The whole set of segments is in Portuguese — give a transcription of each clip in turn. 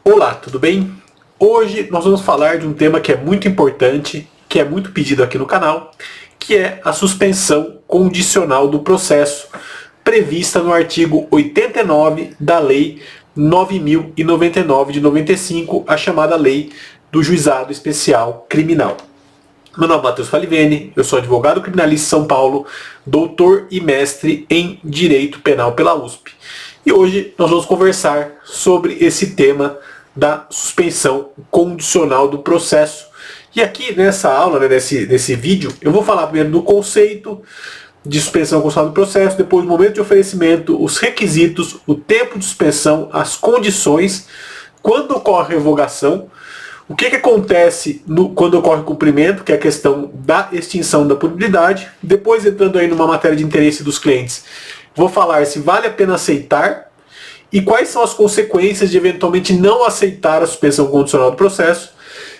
Olá, tudo bem? Hoje nós vamos falar de um tema que é muito importante, que é muito pedido aqui no canal, que é a suspensão condicional do processo, prevista no artigo 89 da Lei 9.099 de 95, a chamada Lei do Juizado Especial Criminal. Meu nome é Matheus Falivene, eu sou advogado criminalista em São Paulo, doutor e mestre em Direito Penal pela USP. E hoje nós vamos conversar sobre esse tema da suspensão condicional do processo. E aqui nessa aula, nesse vídeo, eu vou falar primeiro do conceito de suspensão condicional do processo, depois o momento de oferecimento, os requisitos, o tempo de suspensão, as condições, quando ocorre a revogação, o que acontece quando ocorre o cumprimento, que é a questão da extinção da punibilidade. Depois, entrando aí numa matéria de interesse dos clientes, vou falar se vale a pena aceitar e quais são as consequências de eventualmente não aceitar a suspensão condicional do processo,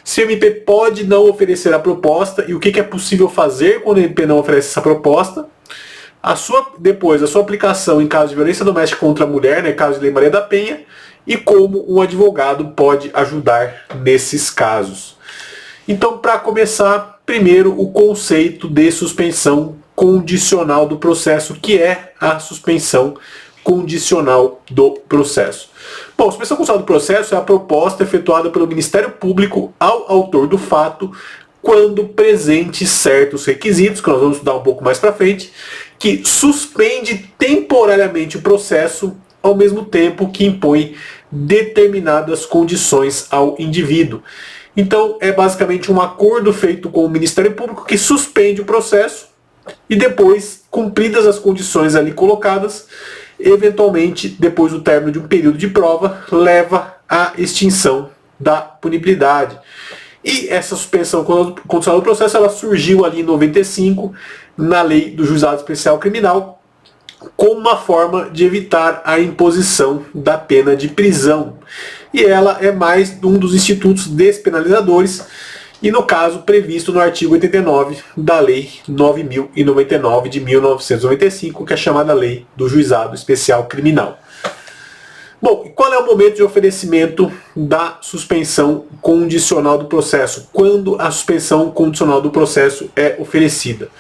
se o MP pode não oferecer a proposta e o que é possível fazer quando o MP não oferece essa proposta. Depois, a sua aplicação em caso de violência doméstica contra a mulher, caso de Lei Maria da Penha, e como um advogado pode ajudar nesses casos. Então, para começar, primeiro o conceito de suspensão condicional do processo, que é a suspensão condicional do processo. Bom, a suspensão condicional do processo é a proposta efetuada pelo Ministério Público ao autor do fato, quando presentes certos requisitos, que nós vamos estudar um pouco mais para frente, que suspende temporariamente o processo, ao mesmo tempo que impõe determinadas condições ao indivíduo. Então, é basicamente um acordo feito com o Ministério Público que suspende o processo e depois, cumpridas as condições ali colocadas, eventualmente, depois do término de um período de prova, leva à extinção da punibilidade. E essa suspensão condicional do processo, ela surgiu ali em 95, na Lei do Juizado Especial Criminal, como uma forma de evitar a imposição da pena de prisão. E ela é mais um dos institutos despenalizadores, e no caso previsto no artigo 89 da Lei 9.099 de 1995, que é a chamada Lei do Juizado Especial Criminal. Bom, e qual é o momento de oferecimento da suspensão condicional do processo? Quando a suspensão condicional do processo é oferecida?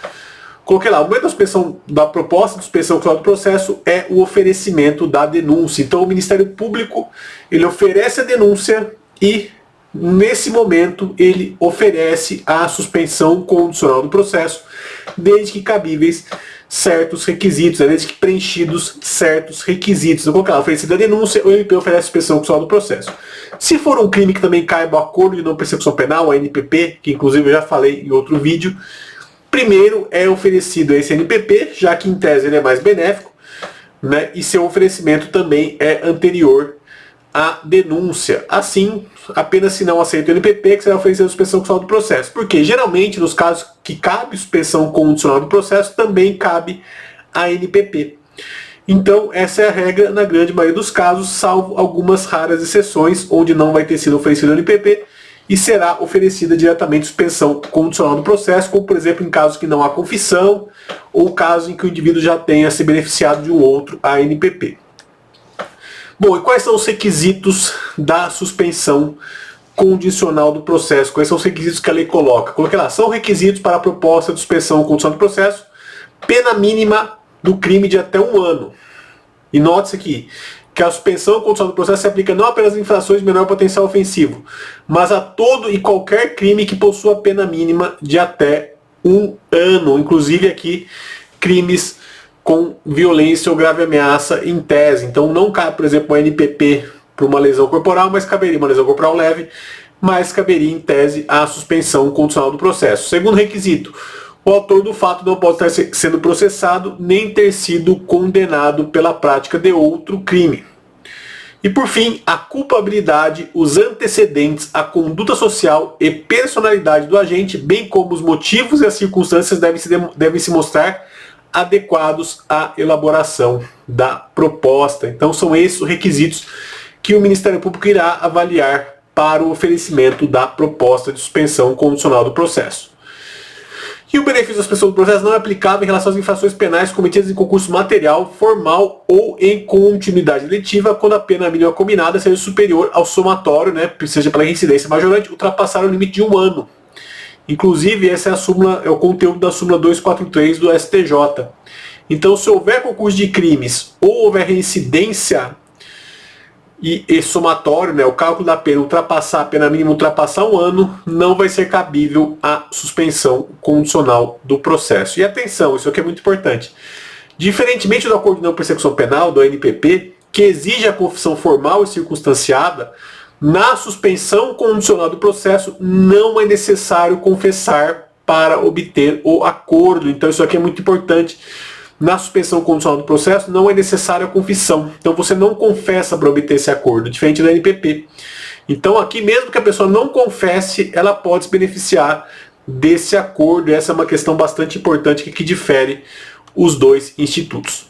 Coloquei lá, o momento da suspensão da proposta de suspensão condicional do processo é o oferecimento da denúncia. Então o Ministério Público, ele oferece a denúncia e nesse momento ele oferece a suspensão condicional do processo, desde que cabíveis certos requisitos, desde que preenchidos certos requisitos. Eu vou colocar, oferecida a denúncia, o MP oferece a suspensão condicional do processo. Se for um crime que também caiba ao acordo de não persecução penal, a NPP, que inclusive eu já falei em outro vídeo, primeiro é oferecido esse NPP, já que em tese ele é mais benéfico, e seu oferecimento também é anterior à denúncia. Assim, apenas se não aceita o NPP que será oferecida a suspensão condicional do processo. Porque geralmente nos casos que cabe suspensão condicional do processo, também cabe a NPP. Então essa é a regra na grande maioria dos casos, salvo algumas raras exceções, onde não vai ter sido oferecido o NPP, e será oferecida diretamente suspensão condicional do processo, como por exemplo em casos que não há confissão, ou casos em que o indivíduo já tenha se beneficiado de um outro ANPP. Bom, e quais são os requisitos da suspensão condicional do processo? Quais são os requisitos que a lei coloca? Coloquei lá, são requisitos para a proposta de suspensão condicional do processo, pena mínima do crime de até 1 ano. E note-se aqui, que a suspensão condicional do processo se aplica não apenas às infrações de menor potencial ofensivo, mas a todo e qualquer crime que possua pena mínima de até 1 ano, inclusive aqui crimes com violência ou grave ameaça em tese. Então não cabe, por exemplo, uma NPP para uma lesão corporal, mas caberia uma lesão corporal leve, mas caberia em tese a suspensão condicional do processo. Segundo requisito, o autor do fato não pode estar sendo processado nem ter sido condenado pela prática de outro crime. E por fim, a culpabilidade, os antecedentes, a conduta social e personalidade do agente, bem como os motivos e as circunstâncias devem se mostrar adequados à elaboração da proposta. Então são esses os requisitos que o Ministério Público irá avaliar para o oferecimento da proposta de suspensão condicional do processo. E o benefício da suspensão do processo não é aplicável em relação às infrações penais cometidas em concurso material, formal ou em continuidade letiva, quando a pena mínima combinada seja superior ao somatório, né, seja pela reincidência majorante, ultrapassar o limite de 1 ano. Inclusive, essa é a súmula, é o conteúdo da súmula 243 do STJ. Então, se houver concurso de crimes ou houver reincidência e somatório, né, o cálculo da pena ultrapassar, a pena mínima ultrapassar 1 ano, não vai ser cabível a suspensão condicional do processo. E atenção, isso aqui é muito importante. Diferentemente do Acordo de Não Persecução Penal, do ANPP, que exige a confissão formal e circunstanciada, na suspensão condicional do processo não é necessário confessar para obter o acordo. Então isso aqui é muito importante. Na suspensão condicional do processo não é necessária a confissão. Então você não confessa para obter esse acordo, diferente do NPP. Então aqui, mesmo que a pessoa não confesse, ela pode se beneficiar desse acordo. E essa é uma questão bastante importante que difere os dois institutos.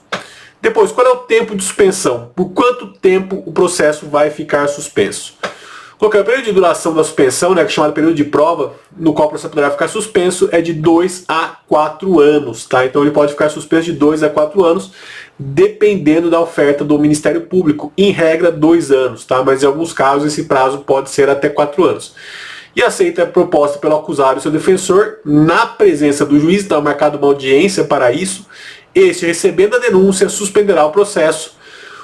Depois, qual é o tempo de suspensão? Por quanto tempo o processo vai ficar suspenso? O período de duração da suspensão, né, que é chamado período de prova, no qual o processo poderá ficar suspenso, é de 2 a 4 anos. Tá? Então ele pode ficar suspenso de 2 a 4 anos, dependendo da oferta do Ministério Público. Em regra, 2 anos, tá? Mas em alguns casos esse prazo pode ser até 4 anos. E aceita a proposta pelo acusado e seu defensor, na presença do juiz, está marcada uma audiência para isso. Este, recebendo a denúncia, suspenderá o processo,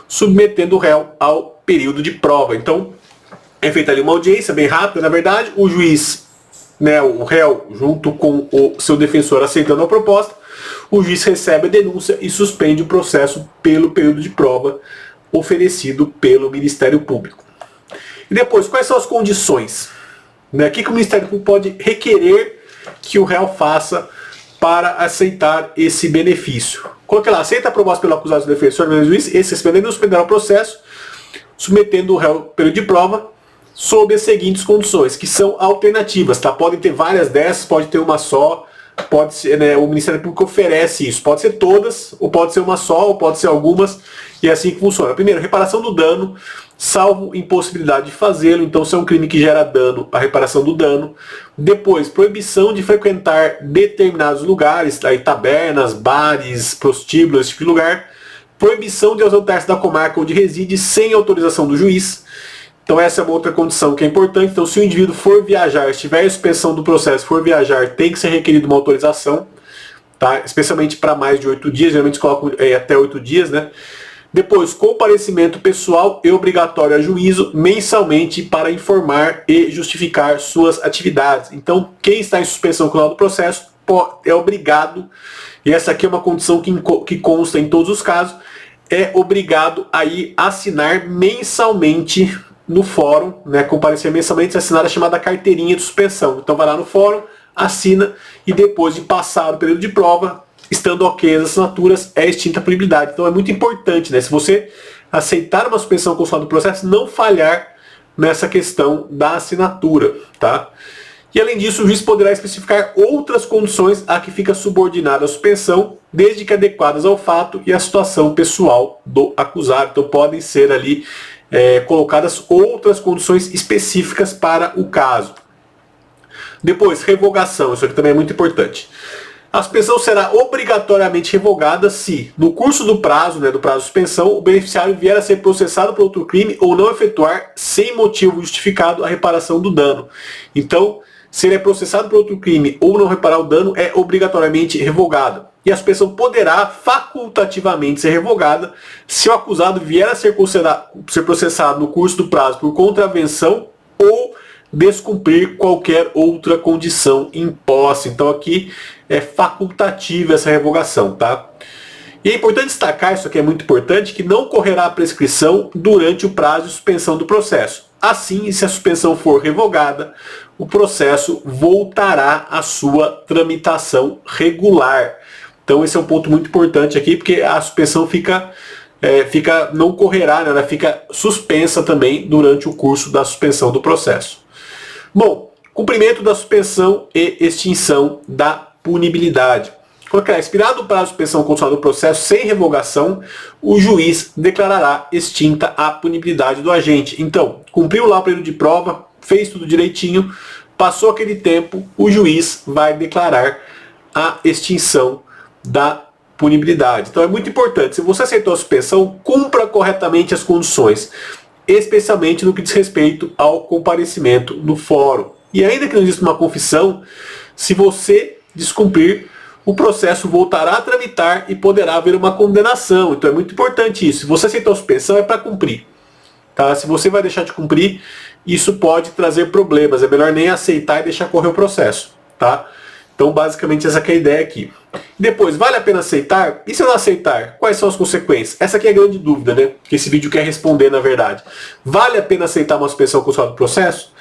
submetendo o réu ao período de prova. Então, é feita ali uma audiência bem rápida, na verdade, o juiz, né, o réu, junto com o seu defensor aceitando a proposta, o juiz recebe a denúncia e suspende o processo pelo período de prova oferecido pelo Ministério Público. E depois, quais são as condições? Né, o que o Ministério Público pode requerer que o réu faça para aceitar esse benefício? Coloque lá, aceita a proposta pelo acusado e defensor do juiz, esse suspenderá o processo, submetendo o réu ao período de prova, sob as seguintes condições, que são alternativas, tá? Podem ter várias dessas, pode ter uma só, pode ser, né, o Ministério Público oferece isso, pode ser todas, ou pode ser uma só, ou pode ser algumas, e é assim que funciona. Primeiro, reparação do dano, salvo impossibilidade de fazê-lo, então se é um crime que gera dano, a reparação do dano. Depois, proibição de frequentar determinados lugares, aí tabernas, bares, prostíbulos, esse tipo de lugar. Proibição de ausentar-se da comarca onde reside sem autorização do juiz. Então essa é uma outra condição que é importante. Então se o indivíduo for viajar, estiver em suspensão do processo, for viajar, tem que ser requerido uma autorização, tá? Especialmente para mais de 8 dias, geralmente colocam até 8 dias, né? Depois, comparecimento pessoal e obrigatório a juízo mensalmente para informar e justificar suas atividades. Então quem está em suspensão condicional do processo é obrigado, e essa aqui é uma condição que consta em todos os casos, é obrigado a ir assinar mensalmente no fórum, né, comparecer mensalmente, assinar a chamada carteirinha de suspensão. Então vai lá no fórum, assina e depois de passar o período de prova, estando ok as assinaturas, é extinta a punibilidade. Então é muito importante, né, se você aceitar uma suspensão condicional do processo, não falhar nessa questão da assinatura, tá? E além disso, o juiz poderá especificar outras condições a que fica subordinada a suspensão, desde que adequadas ao fato e à situação pessoal do acusado. Então podem ser ali colocadas outras condições específicas para o caso. Depois, revogação, isso aqui também é muito importante. A suspensão será obrigatoriamente revogada se, no curso do prazo, né, do prazo de suspensão, o beneficiário vier a ser processado por outro crime ou não efetuar, sem motivo justificado, a reparação do dano. Então, se ele é processado por outro crime ou não reparar o dano, é obrigatoriamente revogada. E a suspensão poderá facultativamente ser revogada se o acusado vier a ser processado no curso do prazo por contravenção ou descumprir qualquer outra condição imposta. Então aqui é facultativa essa revogação, tá? E é importante destacar, isso aqui é muito importante, que não correrá a prescrição durante o prazo de suspensão do processo. Assim, se a suspensão for revogada, o processo voltará à sua tramitação regular. Então esse é um ponto muito importante aqui, porque a suspensão não correrá, né? Ela fica suspensa também durante o curso da suspensão do processo. Bom, cumprimento da suspensão e extinção da punibilidade. Expirado o prazo de suspensão condicional do processo sem revogação, o juiz declarará extinta a punibilidade do agente. Então, cumpriu lá o período de prova, fez tudo direitinho, passou aquele tempo, o juiz vai declarar a extinção da punibilidade. Então é muito importante, se você aceitou a suspensão, cumpra corretamente as condições, especialmente no que diz respeito ao comparecimento no fórum. E ainda que não exista uma confissão, se você descumprir, o processo voltará a tramitar e poderá haver uma condenação. Então é muito importante isso. Se você aceitou a suspensão, é para cumprir. Tá? Se você vai deixar de cumprir, isso pode trazer problemas. É melhor nem aceitar e deixar correr o processo. Tá? Então basicamente essa que é a ideia aqui. Depois, vale a pena aceitar? E se eu não aceitar, quais são as consequências? Essa aqui é a grande dúvida, né? Que esse vídeo quer responder, na verdade. Vale a pena aceitar uma suspensão condicional do processo?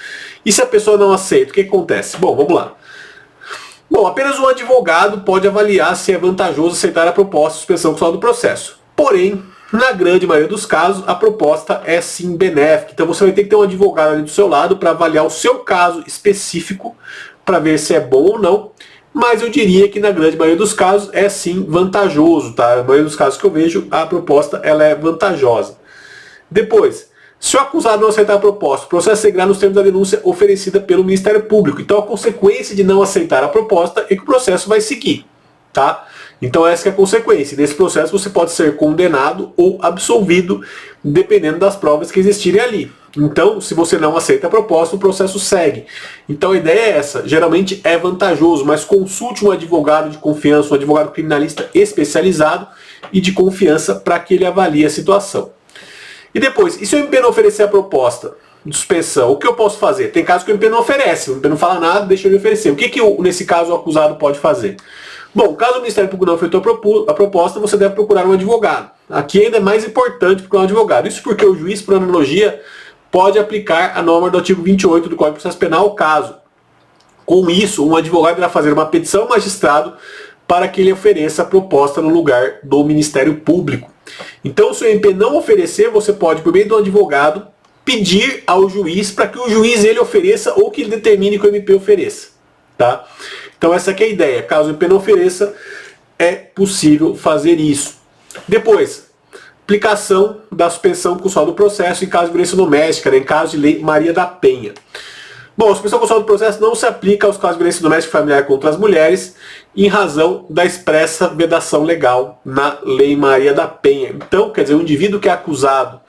E se a pessoa não aceita, o que acontece? Bom, vamos lá. Bom, apenas um advogado pode avaliar se é vantajoso aceitar a proposta de suspensão condicional do processo. Porém, na grande maioria dos casos, a proposta é sim benéfica. Então você vai ter que ter um advogado ali do seu lado para avaliar o seu caso específico, para ver se é bom ou não. Mas eu diria que na grande maioria dos casos é sim vantajoso, tá? Na maioria dos casos que eu vejo, a proposta ela é vantajosa. Depois, se o acusado não aceitar a proposta, o processo seguirá nos termos da denúncia oferecida pelo Ministério Público. Então a consequência de não aceitar a proposta é que o processo vai seguir, tá? Então essa é a consequência. Nesse processo você pode ser condenado ou absolvido, dependendo das provas que existirem ali. Então, se você não aceita a proposta, o processo segue. Então a ideia é essa. Geralmente é vantajoso, mas consulte um advogado de confiança, um advogado criminalista especializado e de confiança para que ele avalie a situação. E depois, e se o MP não oferecer a proposta de suspensão, o que eu posso fazer? Tem casos que o MP não oferece, o MP não fala nada, deixa ele oferecer. O que nesse caso o acusado pode fazer? Bom, caso o Ministério Público não ofertou a proposta, você deve procurar um advogado. Aqui ainda é mais importante procurar um advogado. Isso porque o juiz, por analogia, pode aplicar a norma do artigo 28 do Código de Processo Penal ao caso. Com isso, um advogado irá fazer uma petição ao magistrado para que ele ofereça a proposta no lugar do Ministério Público. Então, se o MP não oferecer, você pode, por meio do advogado, pedir ao juiz para que o juiz ele ofereça ou que ele determine que o MP ofereça. Tá? Então essa aqui é a ideia. Caso o MP não ofereça, é possível fazer isso. Depois, aplicação da suspensão condicional do processo em caso de violência doméstica, né, em caso de Lei Maria da Penha. Bom, a suspensão condicional do processo não se aplica aos casos de violência doméstica e familiar contra as mulheres, em razão da expressa vedação legal na Lei Maria da Penha. Então, quer dizer, o indivíduo que é acusado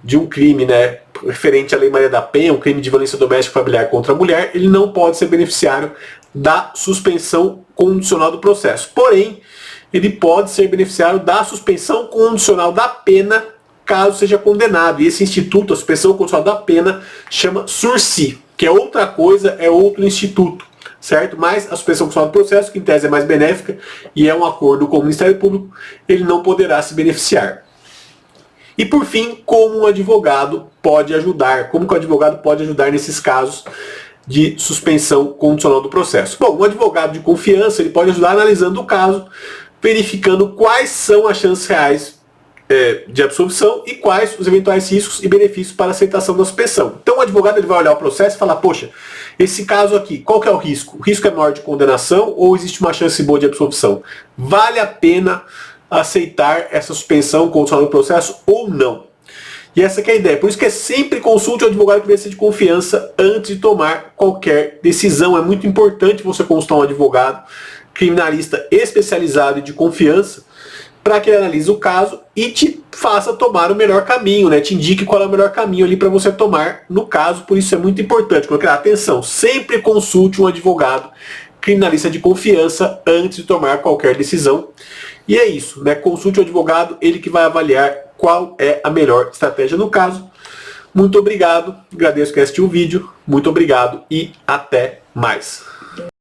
de um crime, né, referente à Lei Maria da Penha, um crime de violência doméstica e familiar contra a mulher, ele não pode ser beneficiário da suspensão condicional do processo. Porém, ele pode ser beneficiário da suspensão condicional da pena, caso seja condenado. E esse instituto, a suspensão condicional da pena, chama SURSI, que é outra coisa, é outro instituto, certo? Mas a suspensão condicional do processo, que em tese é mais benéfica, e é um acordo com o Ministério Público, ele não poderá se beneficiar. E por fim, como um advogado pode ajudar? Como que o advogado pode ajudar nesses casos de suspensão condicional do processo? Bom, um advogado de confiança ele pode ajudar analisando o caso, verificando quais são as chances reais de absolvição e quais os eventuais riscos e benefícios para a aceitação da suspensão. Então o advogado ele vai olhar o processo e falar, poxa, esse caso aqui, qual que é o risco? O risco é maior de condenação ou existe uma chance boa de absolvição? Vale a pena aceitar essa suspensão condicional do processo ou não? E essa que é a ideia. Por isso que é sempre consulte o advogado que deve ser de confiança antes de tomar qualquer decisão. É muito importante você consultar um advogado criminalista especializado e de confiança para que ele analise o caso e te faça tomar o melhor caminho, né? Te indique qual é o melhor caminho ali para você tomar no caso. Por isso é muito importante colocar atenção. Sempre consulte um advogado criminalista de confiança antes de tomar qualquer decisão. E é isso, né? Consulte o advogado, ele que vai avaliar qual é a melhor estratégia no caso. Muito obrigado, agradeço que assistiu o vídeo, muito obrigado e até mais.